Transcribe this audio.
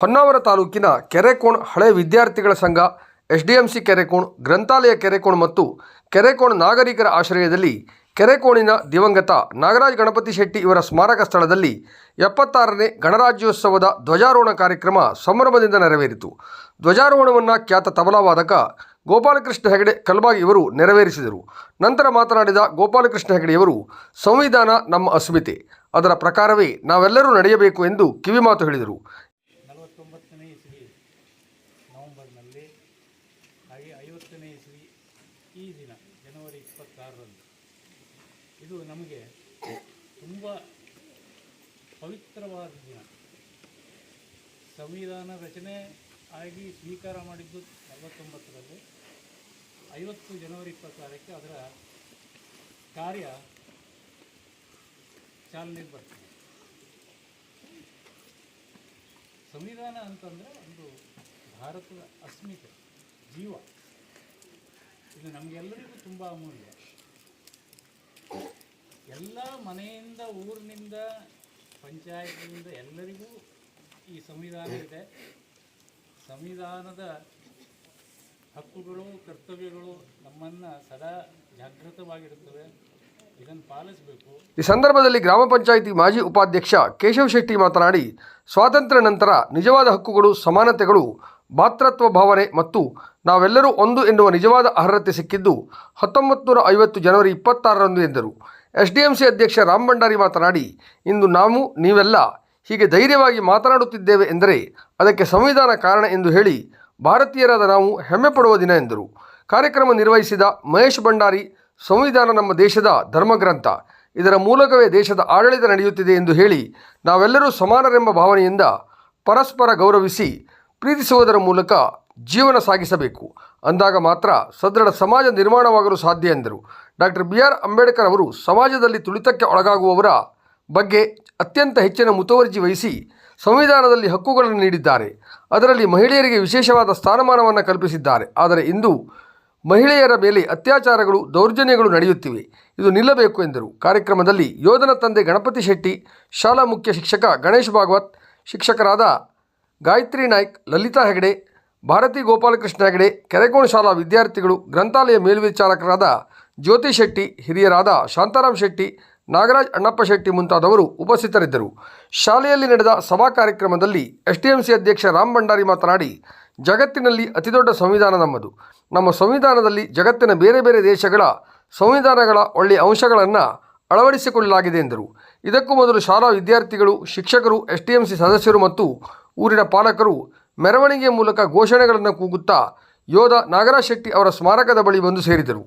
ಹೊನ್ನಾವರ ತಾಲೂಕಿನ ಕೆರೆಕೋಣ್ ಹಳೆ ವಿದ್ಯಾರ್ಥಿಗಳ ಸಂಘ, ಎಸ್ಡಿಎಂಸಿ ಕೆರೆಕೋಣ್, ಗ್ರಂಥಾಲಯ ಕೆರೆಕೋಣ್ ಮತ್ತು ಕೆರೆಕೋಣ್ ನಾಗರಿಕರ ಆಶ್ರಯದಲ್ಲಿ ಕೆರೆಕೋಣಿನ ದಿವಂಗತ ನಾಗರಾಜ್ ಗಣಪತಿ ಶೆಟ್ಟಿ ಇವರ ಸ್ಮಾರಕ ಸ್ಥಳದಲ್ಲಿ 76ನೇ ಗಣರಾಜ್ಯೋತ್ಸವದ ಧ್ವಜಾರೋಹಣ ಕಾರ್ಯಕ್ರಮ ಸಂಭ್ರಮದಿಂದ ನೆರವೇರಿತು. ಧ್ವಜಾರೋಹಣವನ್ನು ಖ್ಯಾತ ತಬಲಾವಾದಕ ಗೋಪಾಲಕೃಷ್ಣ ಹೆಗಡೆ ಕಲ್ಬಾಗಿ ಇವರು ನೆರವೇರಿಸಿದರು. ನಂತರ ಮಾತನಾಡಿದ ಗೋಪಾಲಕೃಷ್ಣ ಹೆಗಡೆಯವರು, ಸಂವಿಧಾನ ನಮ್ಮ ಅಸ್ಮಿತೆ, ಅದರ ಪ್ರಕಾರವೇ ನಾವೆಲ್ಲರೂ ನಡೆಯಬೇಕು ಎಂದು ಕಿವಿಮಾತು ಹೇಳಿದರು. 49ನೇ ಇಸ್ವಿ ನವೆಂಬರ್ನಲ್ಲಿ 50ನೇ ಇಸ್ವಿ ಈ ದಿನ ಜನವರಿ 26ರಂದು ಇದು ನಮಗೆ ತುಂಬ ಪವಿತ್ರವಾದ ದಿನ. ಸಂವಿಧಾನ ರಚನೆ ಆಗಿ ಸ್ವೀಕಾರ ಮಾಡಿದ್ದು 49ರಲ್ಲಿ, 50 ಜನವರಿ 26ಕ್ಕೆ ಅದರ ಕಾರ್ಯ ಚಾಲನೆಗೆ ಬರ್ತದೆ. ಸಂವಿಧಾನ ಅಂತಂದರೆ ಒಂದು ಭಾರತದ ಅಸ್ಮಿತೆ, ಜೀವ. ಇದು ನಮಗೆಲ್ಲರಿಗೂ ತುಂಬ ಅಮೂಲ್ಯ. ಎಲ್ಲ ಮನೆಯಿಂದ, ಊರಿನಿಂದ, ಪಂಚಾಯತ್ನಿಂದ ಎಲ್ಲರಿಗೂ ಈ ಸಂವಿಧಾನ ಇದೆ. ಸಂವಿಧಾನದ ಹಕ್ಕುಗಳು, ಕರ್ತವ್ಯಗಳು ನಮ್ಮನ್ನು ಸದಾ ಜಾಗೃತವಾಗಿರುತ್ತವೆ. ಇದನ್ನು ಪಾಲಿಸಬೇಕು. ಈ ಸಂದರ್ಭದಲ್ಲಿ ಗ್ರಾಮ ಪಂಚಾಯಿತಿ ಮಾಜಿ ಉಪಾಧ್ಯಕ್ಷ ಕೇಶವ್ ಶೆಟ್ಟಿ ಮಾತನಾಡಿ, ಸ್ವಾತಂತ್ರ್ಯ ನಂತರ ನಿಜವಾದ ಹಕ್ಕುಗಳು, ಸಮಾನತೆಗಳು, ಭಾತೃತ್ವ ಭಾವನೆ ಮತ್ತು ನಾವೆಲ್ಲರೂ ಒಂದು ಎನ್ನುವ ನಿಜವಾದ ಅರ್ಹತೆ ಸಿಕ್ಕಿದ್ದು 1950 ಜನವರಿ 26ರಂದು ಎಂದರು. ಎಸ್ಡಿಎಂಸಿ ಅಧ್ಯಕ್ಷ ರಾಮ್ ಭಂಡಾರಿ ಮಾತನಾಡಿ, ಇಂದು ನಾವು ನೀವೆಲ್ಲ ಹೀಗೆ ಧೈರ್ಯವಾಗಿ ಮಾತನಾಡುತ್ತಿದ್ದೇವೆ ಎಂದರೆ ಅದಕ್ಕೆ ಸಂವಿಧಾನ ಕಾರಣ ಎಂದು ಹೇಳಿ ಭಾರತೀಯರಾದ ನಾವು ಹೆಮ್ಮೆ ಪಡುವ ದಿನ ಎಂದರು. ಕಾರ್ಯಕ್ರಮ ನಿರ್ವಹಿಸಿದ ಮಹೇಶ್ ಭಂಡಾರಿ, ಸಂವಿಧಾನ ನಮ್ಮ ದೇಶದ ಧರ್ಮಗ್ರಂಥ, ಇದರ ಮೂಲಕವೇ ದೇಶದ ಆಡಳಿತ ನಡೆಯುತ್ತಿದೆ ಎಂದು ಹೇಳಿ ನಾವೆಲ್ಲರೂ ಸಮಾನರೆಂಬ ಭಾವನೆಯಿಂದ ಪರಸ್ಪರ ಗೌರವಿಸಿ ಪ್ರೀತಿಸುವುದರ ಮೂಲಕ ಜೀವನ ಸಾಗಿಸಬೇಕು. ಅಂದಾಗ ಮಾತ್ರ ಸದೃಢ ಸಮಾಜ ನಿರ್ಮಾಣವಾಗಲು ಸಾಧ್ಯ ಎಂದರು. ಡಾಕ್ಟರ್ BR ಅಂಬೇಡ್ಕರ್ ಅವರು ಸಮಾಜದಲ್ಲಿ ತುಳಿತಕ್ಕೆ ಒಳಗಾಗುವವರ ಬಗ್ಗೆ ಅತ್ಯಂತ ಹೆಚ್ಚಿನ ಮುತುವರ್ಜಿ ವಹಿಸಿ ಸಂವಿಧಾನದಲ್ಲಿ ಹಕ್ಕುಗಳನ್ನು ನೀಡಿದ್ದಾರೆ. ಅದರಲ್ಲಿ ಮಹಿಳೆಯರಿಗೆ ವಿಶೇಷವಾದ ಸ್ಥಾನಮಾನವನ್ನು ಕಲ್ಪಿಸಿದ್ದಾರೆ. ಆದರೆ ಇಂದು ಮಹಿಳೆಯರ ಮೇಲೆ ಅತ್ಯಾಚಾರಗಳು, ದೌರ್ಜನ್ಯಗಳು ನಡೆಯುತ್ತಿವೆ. ಇದು ನಿಲ್ಲಬೇಕು ಎಂದರು. ಕಾರ್ಯಕ್ರಮದಲ್ಲಿ ಯೋಧನ ತಂದೆ ಗಣಪತಿ ಶೆಟ್ಟಿ, ಶಾಲಾ ಮುಖ್ಯ ಶಿಕ್ಷಕ ಗಣೇಶ್ ಭಾಗವತ್, ಶಿಕ್ಷಕರಾದ ಗಾಯತ್ರಿ ನಾಯ್ಕ್, ಲಲಿತಾ ಹೆಗಡೆ, ಭಾರತಿ ಗೋಪಾಲಕೃಷ್ಣ ಹೆಗಡೆ, ಕೆರೆಕೋಣ್ ಶಾಲಾ ವಿದ್ಯಾರ್ಥಿಗಳು, ಗ್ರಂಥಾಲಯ ಮೇಲ್ವಿಚಾರಕರಾದ ಜ್ಯೋತಿ ಶೆಟ್ಟಿ, ಹಿರಿಯರಾದ ಶಾಂತಾರಾಮ್ ಶೆಟ್ಟಿ, ನಾಗರಾಜ್ ಅಣ್ಣಪ್ಪ ಶೆಟ್ಟಿ ಮುಂತಾದವರು ಉಪಸ್ಥಿತರಿದ್ದರು. ಶಾಲೆಯಲ್ಲಿ ನಡೆದ ಸಭಾ ಕಾರ್ಯಕ್ರಮದಲ್ಲಿ ಎಸ್ಡಿಎಂಸಿ ಅಧ್ಯಕ್ಷ ರಾಮ್ ಭಂಡಾರಿ ಮಾತನಾಡಿ, ಜಗತ್ತಿನಲ್ಲಿ ಅತಿದೊಡ್ಡ ಸಂವಿಧಾನ ನಮ್ಮದು. ನಮ್ಮ ಸಂವಿಧಾನದಲ್ಲಿ ಜಗತ್ತಿನ ಬೇರೆ ಬೇರೆ ದೇಶಗಳ ಸಂವಿಧಾನಗಳ ಒಳ್ಳೆಯ ಅಂಶಗಳನ್ನು ಅಳವಡಿಸಿಕೊಳ್ಳಲಾಗಿದೆ ಎಂದರು. ಇದಕ್ಕೂ ಮೊದಲು ಶಾಲಾ ವಿದ್ಯಾರ್ಥಿಗಳು, ಶಿಕ್ಷಕರು, ಎಸ್ಡಿಎಂಸಿ ಸದಸ್ಯರು ಮತ್ತು ಊರಿನ ಪಾಲಕರು ಮೆರವಣಿಗೆಯ ಮೂಲಕ ಘೋಷಣೆಗಳನ್ನು ಕೂಗುತ್ತಾ ಯೋಧ ನಾಗರಾಜ್ ಶೆಟ್ಟಿ ಅವರ ಸ್ಮಾರಕದ ಬಳಿ ಬಂದು ಸೇರಿದರು.